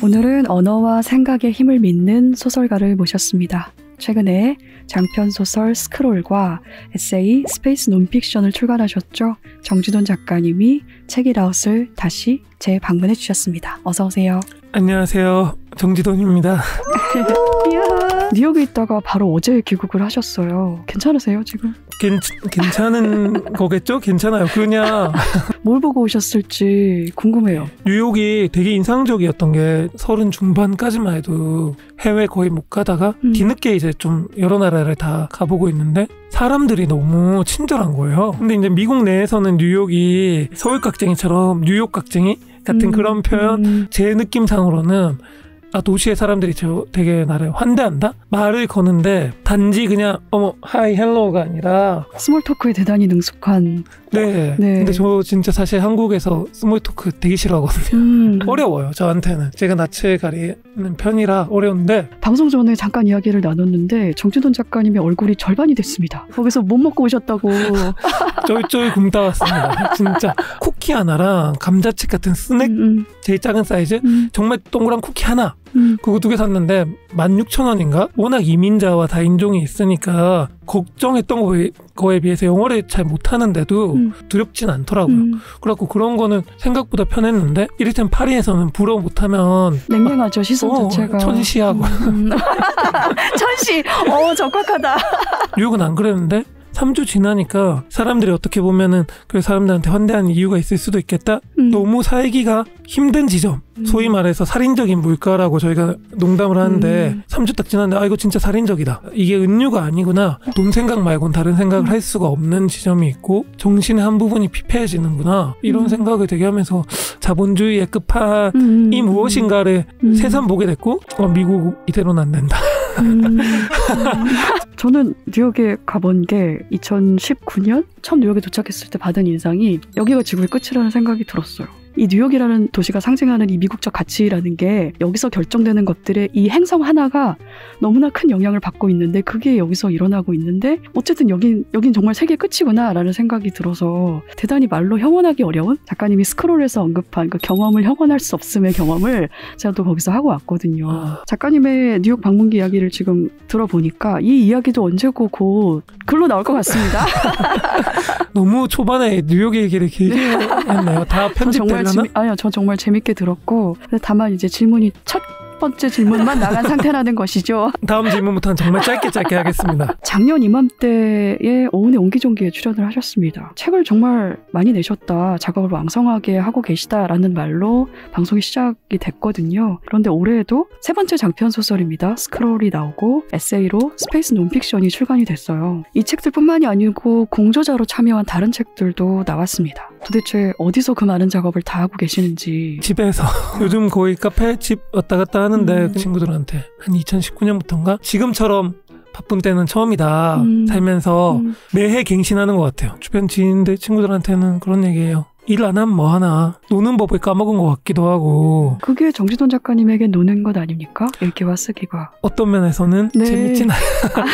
오늘은 언어와 생각의 힘을 믿는 소설가를 모셨습니다. 최근에 장편소설 스크롤과 에세이 스페이스 논픽션을 출간하셨죠. 정지돈 작가님이 책이라웃을 다시 재방문해 주셨습니다. 어서 오세요. 안녕하세요. 정지돈입니다. 뉴욕에 있다가 바로 어제 귀국을 하셨어요. 괜찮으세요 지금? 괜찮은 거겠죠? 괜찮아요. 그냥 뭘 보고 오셨을지 궁금해요. 뉴욕이 되게 인상적이었던 게 30 중반까지만 해도 해외 거의 못 가다가 뒤늦게 이제 좀 여러 나라를 다 가보고 있는데 사람들이 너무 친절한 거예요. 근데 이제 미국 내에서는 뉴욕이 서울 깍쟁이처럼 뉴욕 깍쟁이 같은 그런 표현, 제 느낌상으로는 도시의 사람들이 되게 나를 환대한다? 말을 거는데 단지 그냥 하이 헬로우가 아니라 스몰 토크에 대단히 능숙한. 네. 근데 저 진짜 사실 한국에서 스몰 토크 되게 싫어하거든요. 어려워요, 저한테는. 제가 낯을 가리는 편이라 어려운데. 방송 전에 잠깐 이야기를 나눴는데 정지돈 작가님의 얼굴이 절반이 됐습니다. 거기서 못 먹고 오셨다고. 쫄쫄 굶다 왔습니다. 진짜 쿠키 하나랑 감자칩 같은 스낵 제일 작은 사이즈 정말 동그란 쿠키 하나 그거 2개 샀는데 16,000원인가? 워낙 이민자와 다인종이 있으니까 걱정했던 거에 비해서 영어를 잘 못하는데도 두렵진 않더라고요. 그래갖고 그런 거는 생각보다 편했는데 이를테면 파리에서는 불어 못하면 냉랭하죠. 시선 자체가 천시하고 천시! 적확하다. 뉴욕은 안 그랬는데 3주 지나니까 사람들이 어떻게 보면은 그 사람들한테 환대하는 이유가 있을 수도 있겠다. 너무 살기가 힘든 지점, 소위 말해서 살인적인 물가라고 저희가 농담을 하는데 3주 딱 지났는데 이거 진짜 살인적이다. 이게 은유가 아니구나. 돈 생각 말고는 다른 생각을 할 수가 없는 지점이 있고 정신의 한 부분이 피폐해지는구나. 이런 생각을 되게 하면서 자본주의의 끝판이 무엇인가를 새삼 보게 됐고 미국 이대로는 안 된다. 저는 뉴욕에 가본 게 2019년 처음 뉴욕에 도착했을 때 받은 인상이 여기가 지구의 끝이라는 생각이 들었어요. 이 뉴욕이라는 도시가 상징하는 이 미국적 가치라는 게 여기서 결정되는 것들의 이 행성 하나가 너무나 큰 영향을 받고 있는데 그게 여기서 일어나고 있는데 어쨌든 여긴 정말 세계의 끝이구나 라는 생각이 들어서 대단히 말로 형언하기 어려운 작가님이 스크롤에서 언급한 그 경험을 형언할 수 없음의 경험을 제가 또 거기서 하고 왔거든요. 작가님의 뉴욕 방문기 이야기를 지금 들어보니까 이 이야기도 언제고 곧 글로 나올 것 같습니다. 너무 초반에 뉴욕 얘기를 길게 했네요. 다 편집되려나? 아니요, 저 정말 재밌게 들었고 다만 이제 질문이 첫 번째 질문만 나간 상태라는 것이죠. 다음 질문부터는 정말 짧게 하겠습니다. 작년 이맘때에 오은의 옹기종기에 출연을 하셨습니다. 책을 정말 많이 내셨다. 작업을 왕성하게 하고 계시다라는 말로 방송이 시작이 됐거든요. 그런데 올해에도 세 번째 장편 소설입니다. 스크롤이 나오고 에세이로 스페이스 논픽션이 출간이 됐어요. 이 책들뿐만이 아니고 공저자로 참여한 다른 책들도 나왔습니다. 도대체 어디서 그 많은 작업을 다 하고 계시는지. 집에서 요즘 거의 카페 집 왔다 갔다 하는데 그 친구들한테 한 2019년부터인가 지금처럼 바쁜 때는 처음이다. 살면서 매해 갱신하는 것 같아요. 주변 지인들 친구들한테는 그런 얘기예요. 일 안 하면 뭐 하나. 노는 법을 까먹은 것 같기도 하고. 그게 정지돈 작가님에게 노는 것 아닙니까? 읽기와 쓰기가. 어떤 면에서는 재밌진 않아요.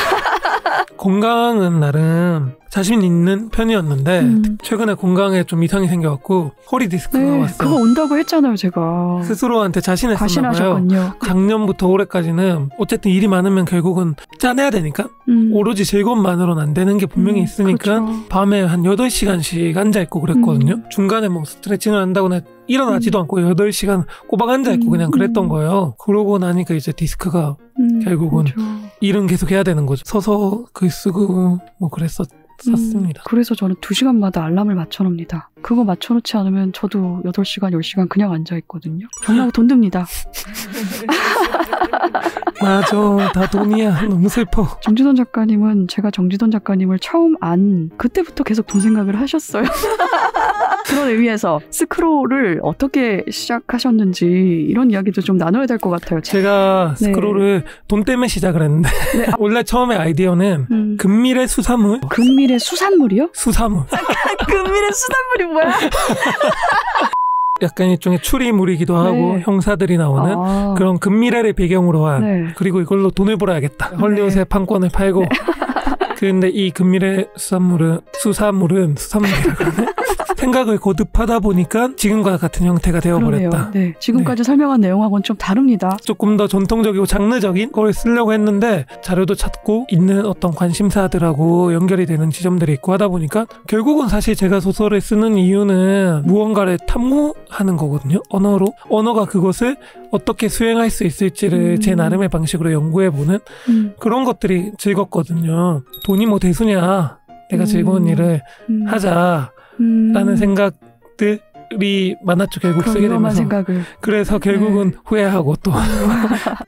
건강은 나름 자신 있는 편이었는데 최근에 건강에 좀 이상이 생겨갖고 허리 디스크가 왔어요. 그거 온다고 했잖아요, 제가. 스스로한테 자신했었나 봐요. 작년부터 올해까지는 어쨌든 일이 많으면 결국은 짜내야 되니까 오로지 즐거움만으로는 안 되는 게 분명히 있으니까 그렇죠. 밤에 한 8시간씩 앉아있고 그랬거든요. 중간에 뭐 스트레칭을 한다거나 일어나지도 않고 8시간 꼬박 앉아있고 그냥 그랬던 거예요. 그러고 나니까 이제 디스크가 결국은 그렇죠. 일은 계속 해야 되는 거죠. 서서 글 쓰고 뭐 그랬었습니다. 그래서 저는 2시간마다 알람을 맞춰놓습니다. 그거 맞춰놓지 않으면 저도 8시간, 10시간 그냥 앉아있거든요. 정말 돈 듭니다. 맞아. 다 돈이야. 너무 슬퍼. 정지돈 작가님은 제가 정지돈 작가님을 처음 안 그때부터 계속 돈 생각을 하셨어요. 그런 의미에서 스크롤을 어떻게 시작하셨는지 이런 이야기도 좀 나눠야 될 것 같아요. 제가 스크롤을 돈 때문에 시작을 했는데 원래 처음에 아이디어는 금밀의 수산물. 금밀의 수산물이요? 수산물. 금밀의 수산물이 뭐야? 약간 일종의 추리물이기도 하고 형사들이 나오는 그런 금미래를 배경으로 한 그리고 이걸로 돈을 벌어야겠다. 헐리우드의 판권을 팔고 근데 이 금밀의 수사물은 생각을 거듭하다 보니까 지금과 같은 형태가 되어버렸다. 네, 지금까지 설명한 내용하고는 좀 다릅니다. 조금 더 전통적이고 장르적인 걸 쓰려고 했는데 자료도 찾고 있는 어떤 관심사들하고 연결이 되는 지점들이 있고 하다 보니까 결국은 사실 제가 소설을 쓰는 이유는 무언가를 탐구하는 거거든요. 언어가 그것을 어떻게 수행할 수 있을지를 제 나름의 방식으로 연구해보는 그런 것들이 즐겁거든요. 돈이 뭐 대수냐, 내가 즐거운 일을 하자라는 생각들이 많았죠. 결국 쓰게 되면서. 생각을. 그래서 결국은 후회하고 또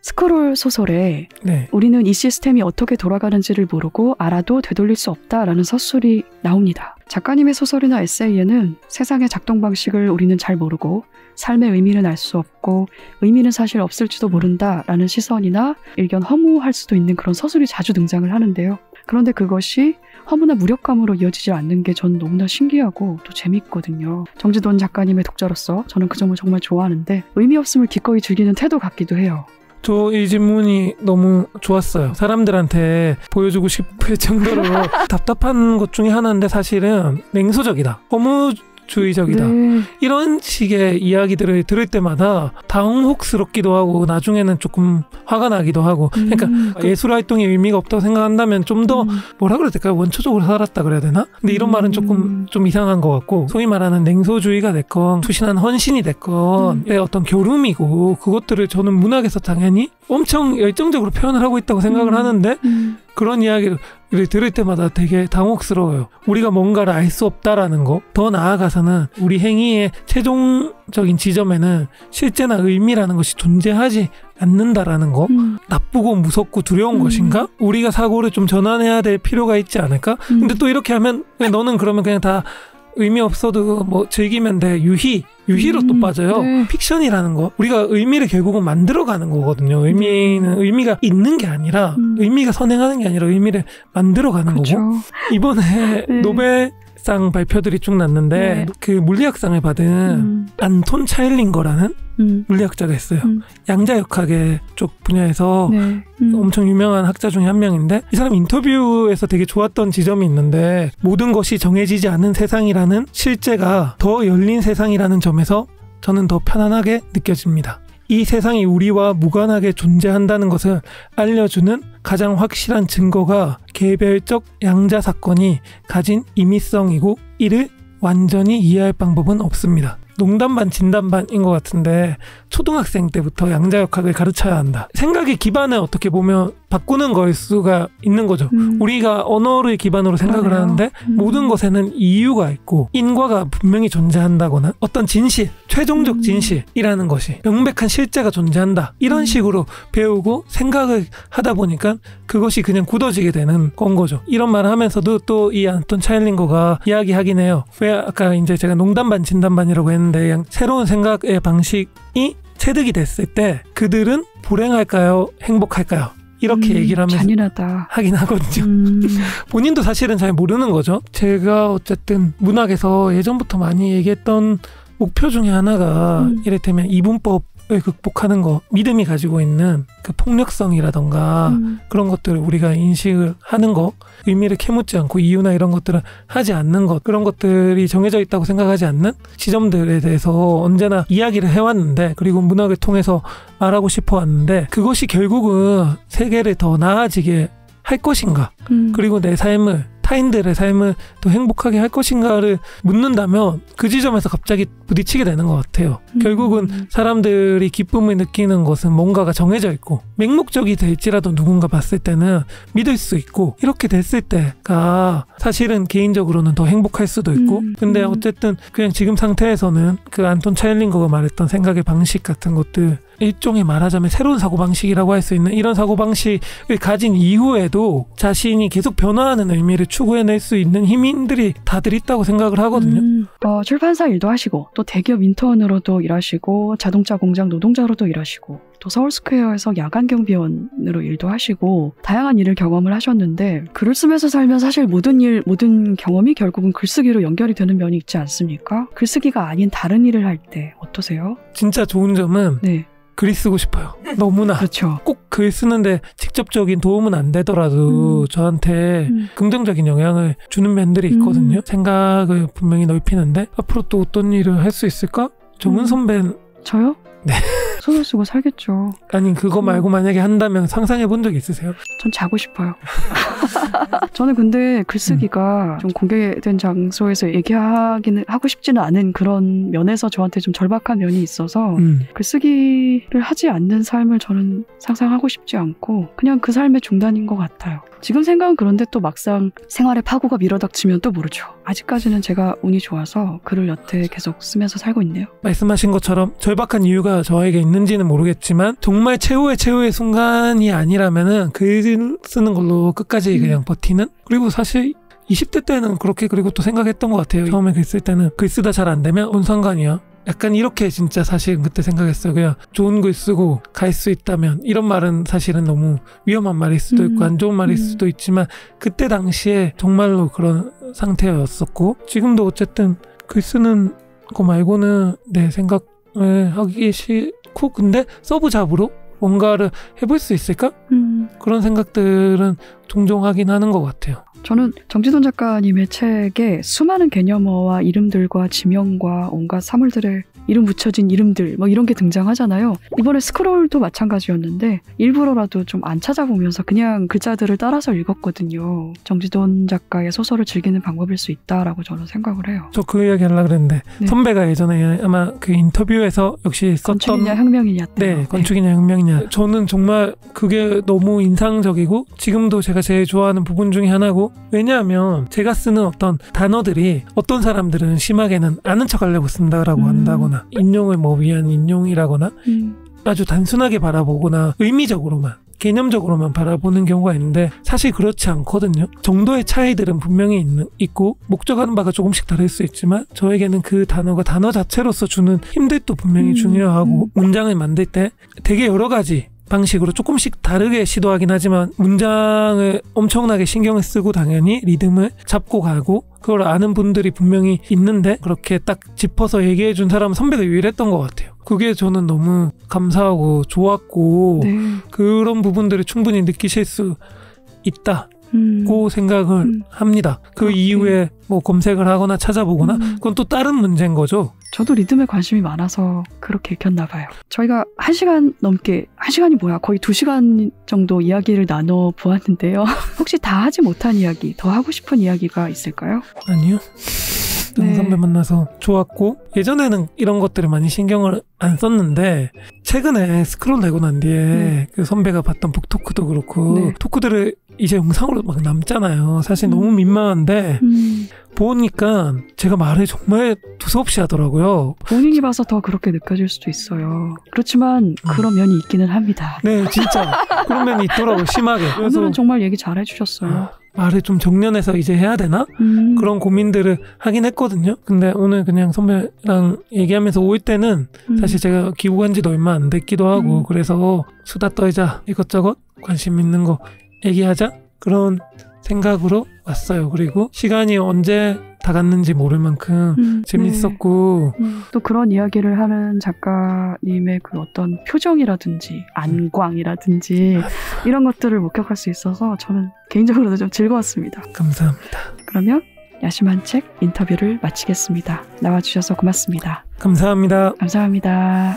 스크롤 소설에 네. 우리는 이 시스템이 어떻게 돌아가는지를 모르고 알아도 되돌릴 수 없다라는 서술이 나옵니다. 작가님의 소설이나 에세이에는 세상의 작동 방식을 우리는 잘 모르고 삶의 의미는 알 수 없고 의미는 사실 없을지도 모른다라는 시선이나 일견 허무할 수도 있는 그런 서술이 자주 등장을 하는데요. 그런데 그것이 허무나 무력감으로 이어지지 않는 게 전 너무나 신기하고 또 재밌거든요. 정지돈 작가님의 독자로서 저는 그 점을 정말 좋아하는데 의미 없음을 기꺼이 즐기는 태도 같기도 해요. 저 이 질문이 너무 좋았어요. 사람들한테 보여주고 싶을 정도로 답답한 것 중에 하나인데 사실은 냉소적이다. 허무주의적이다. 네. 이런 식의 이야기들을 들을 때마다 당혹스럽기도 하고 나중에는 조금 화가 나기도 하고 그러니까 예술활동이 의미가 없다고 생각한다면 좀 더 뭐라 그래야 될까요? 원초적으로 살았다 그래야 되나? 근데 이런 말은 조금 좀 이상한 것 같고 소위 말하는 냉소주의가 됐건 투신한 헌신이 됐건 어떤 교lum이고 그것들을 저는 문학에서 당연히 엄청 열정적으로 표현을 하고 있다고 생각을 하는데 그런 이야기를 들을 때마다 되게 당혹스러워요. 우리가 뭔가를 알 수 없다라는 거. 더 나아가서는 우리 행위의 최종적인 지점에는 실제나 의미라는 것이 존재하지 않는다라는 거. 나쁘고 무섭고 두려운 것인가? 우리가 사고를 좀 전환해야 될 필요가 있지 않을까? 근데 또 이렇게 하면 너는 그러면 그냥 다 의미 없어도 뭐 즐기면 돼. 유희로 또 빠져요. 네. 픽션이라는 거. 우리가 의미를 결국은 만들어가는 거거든요. 의미가 있는 게 아니라 의미가 선행하는 게 아니라 의미를 만들어가는 그렇죠. 거고. 이번에 네. 노벨상 발표들이 쭉 났는데 네. 그 물리학상을 받은 안톤 차일링거라는 물리학자가 있어요. 양자역학의 쪽 분야에서 네. 엄청 유명한 학자 중에 한 명인데 이 사람 인터뷰에서 되게 좋았던 지점이 있는데 모든 것이 정해지지 않은 세상이라는 실제가 더 열린 세상이라는 점에서 저는 더 편안하게 느껴집니다. 이 세상이 우리와 무관하게 존재한다는 것을 알려주는 가장 확실한 증거가 개별적 양자 사건이 가진 임의성이고 이를 완전히 이해할 방법은 없습니다. 농담 반 진담 반인 것 같은데 초등학생 때부터 양자역학을 가르쳐야 한다. 생각의 기반을 어떻게 보면 바꾸는 걸 수가 있는 거죠. 우리가 언어를 기반으로 생각을 하는데 모든 것에는 이유가 있고 인과가 분명히 존재한다거나 어떤 진실, 최종적 진실이라는 것이 명백한 실제가 존재한다. 이런 식으로 배우고 생각을 하다 보니까 그것이 그냥 굳어지게 되는 건 거죠. 이런 말을 하면서도 또 이 안톤 차일링거가 이야기하긴 해요. 왜 아까 이제 제가 농담 반 진담 반이라고 했는데 새로운 생각의 방식이 체득이 됐을 때 그들은 불행할까요? 행복할까요? 이렇게 얘기를 하면서 잔인하다. 하긴 하거든요. 본인도 사실은 잘 모르는 거죠. 제가 어쨌든 문학에서 예전부터 많이 얘기했던 목표 중에 하나가 이를테면 이분법을 극복하는 거, 믿음이 가지고 있는 그 폭력성이라던가 그런 것들을 우리가 인식을 하는 거, 의미를 캐묻지 않고 이유나 이런 것들을 하지 않는 것, 그런 것들이 정해져 있다고 생각하지 않는 지점들에 대해서 언제나 이야기를 해왔는데, 그리고 문학을 통해서 말하고 싶어 왔는데, 그것이 결국은 세계를 더 나아지게 할 것인가, 그리고 내 삶을, 타인들의 삶을 더 행복하게 할 것인가를 묻는다면 그 지점에서 갑자기 부딪히게 되는 것 같아요. 결국은 사람들이 기쁨을 느끼는 것은 뭔가가 정해져 있고 맹목적이 될지라도 누군가 봤을 때는 믿을 수 있고, 이렇게 됐을 때가 사실은 개인적으로는 더 행복할 수도 있고, 근데 어쨌든 그냥 지금 상태에서는 그 안톤 차일링거가 말했던 생각의 방식 같은 것들, 일종의 말하자면 새로운 사고방식이라고 할 수 있는 이런 사고방식을 가진 이후에도 자신이 계속 변화하는 의미를 추구해낼 수 있는 힘인들이 다들 있다고 생각을 하거든요. 출판사 일도 하시고 또 대기업 인턴으로도 일하시고 자동차 공장 노동자로도 일하시고 또 서울스퀘어에서 야간 경비원으로 일도 하시고 다양한 일을 경험을 하셨는데, 글을 쓰면서 살면 사실 모든 경험이 결국은 글쓰기로 연결이 되는 면이 있지 않습니까? 글쓰기가 아닌 다른 일을 할 때 어떠세요? 진짜 좋은 점은 네. 글이 쓰고 싶어요. 너무나. 그렇죠. 꼭 글 쓰는데 직접적인 도움은 안 되더라도 저한테 긍정적인 영향을 주는 면들이 있거든요. 생각을 분명히 넓히는데 앞으로 또 어떤 일을 할 수 있을까? 정은 선배는 저요? 네. 소설 쓰고 살겠죠. 아니 그거 말고 만약에 한다면 상상해 본 적 있으세요? 전 자고 싶어요. 저는 근데 글쓰기가 좀 공개된 장소에서 얘기하기는 하고 싶지는 않은 그런 면에서 저한테 좀 절박한 면이 있어서 글쓰기를 하지 않는 삶을 저는 상상하고 싶지 않고 그냥 그 삶의 중단인 것 같아요. 지금 생각은 그런데 또 막상 생활에 파고가 밀어닥치면 또 모르죠. 아직까지는 제가 운이 좋아서 글을 여태 계속 쓰면서 살고 있네요. 말씀하신 것처럼 절박한 이유가 저에게 있는지는 모르겠지만 정말 최후의 순간이 아니라면은 글 쓰는 걸로 끝까지 그냥 버티는? 그리고 사실 20대 때는 그렇게 그리고 또 생각했던 것 같아요. 처음에 글 쓸 때는 글 쓰다 잘 안 되면 뭔 상관이야. 약간 이렇게 진짜 사실 그때 생각했어요. 그냥 좋은 글 쓰고 갈 수 있다면 이런 말은 사실은 너무 위험한 말일 수도 있고 안 좋은 말일 수도 있지만 그때 당시에 정말로 그런 상태였었고 지금도 어쨌든 글 쓰는 거 말고는 내 생각을 하기 싫고 근데 서브 잡으로 뭔가를 해볼 수 있을까? 그런 생각들은 종종 하긴 하는 것 같아요. 저는 정지돈 작가님의 책에 수많은 개념어와 이름들과 지명과 온갖 사물들의 이름 붙여진 이름들 뭐 이런 게 등장하잖아요. 이번에 스크롤도 마찬가지였는데 일부러라도 좀 안 찾아보면서 그냥 글자들을 따라서 읽었거든요. 정지돈 작가의 소설을 즐기는 방법일 수 있다라고 저는 생각을 해요. 저 그 이야기 하려고 그랬는데 네. 선배가 예전에 아마 그 인터뷰에서 역시 썼던 건축이냐 혁명이냐 네, 건축이냐 혁명이냐 저는 정말 그게 너무 인상적이고 지금도 제가 제일 좋아하는 부분 중에 하나고 왜냐하면 제가 쓰는 어떤 단어들이 어떤 사람들은 심하게는 아는 척하려고 쓴다라고 한다거나 인용을 뭐 위한 인용이라거나 아주 단순하게 바라보거나 의미적으로만 개념적으로만 바라보는 경우가 있는데 사실 그렇지 않거든요. 정도의 차이들은 분명히 있고 목적하는 바가 조금씩 다를 수 있지만 저에게는 그 단어가 단어 자체로서 주는 힘들도 분명히 중요하고 문장을 만들 때 되게 여러 가지 방식으로 조금씩 다르게 시도하긴 하지만 문장을 엄청나게 신경을 쓰고 당연히 리듬을 잡고 가고 그걸 아는 분들이 분명히 있는데 그렇게 딱 짚어서 얘기해준 사람은 선배가 유일했던 것 같아요. 그게 저는 너무 감사하고 좋았고 네. 그런 부분들을 충분히 느끼실 수 있다고 생각을 합니다. 그 이후에 뭐 검색을 하거나 찾아보거나 그건 또 다른 문제인 거죠. 저도 리듬에 관심이 많아서 그렇게 읽혔나 봐요. 저희가 1시간 넘게 1시간이 뭐야 거의 2시간 정도 이야기를 나눠보았는데요. 혹시 다 하지 못한 이야기 더 하고 싶은 이야기가 있을까요? 아니요. 네. 선배 만나서 좋았고 예전에는 이런 것들을 많이 신경을 안 썼는데 최근에 스크롤 내고 난 뒤에 그 선배가 봤던 북토크도 그렇고 토크들을 이제 영상으로 막 남잖아요. 사실 너무 민망한데 보니까 제가 말을 정말 두서없이 하더라고요. 본인이 봐서 더 그렇게 느껴질 수도 있어요. 그렇지만 그런 면이 있기는 합니다. 네, 진짜 그런 면이 있더라고요. 심하게. 그래서 오늘은 정말 얘기 잘 해주셨어요. 말을 좀 정연해서 이제 해야 되나? 그런 고민들을 하긴 했거든요. 근데 오늘 그냥 선배랑 얘기하면서 올 때는 사실 제가 귀국한 지도 얼마 안 됐기도 하고 그래서 수다 떨자 이것저것 관심 있는 거 얘기하자 그런 생각으로 왔어요. 그리고 시간이 언제 다 갔는지 모를 만큼 재밌었고 또 그런 이야기를 하는 작가님의 그 어떤 표정이라든지 안광이라든지 이런 것들을 목격할 수 있어서 저는 개인적으로도 좀 즐거웠습니다. 감사합니다. 그러면 야심한 책 인터뷰를 마치겠습니다. 나와주셔서 고맙습니다. 감사합니다. 감사합니다.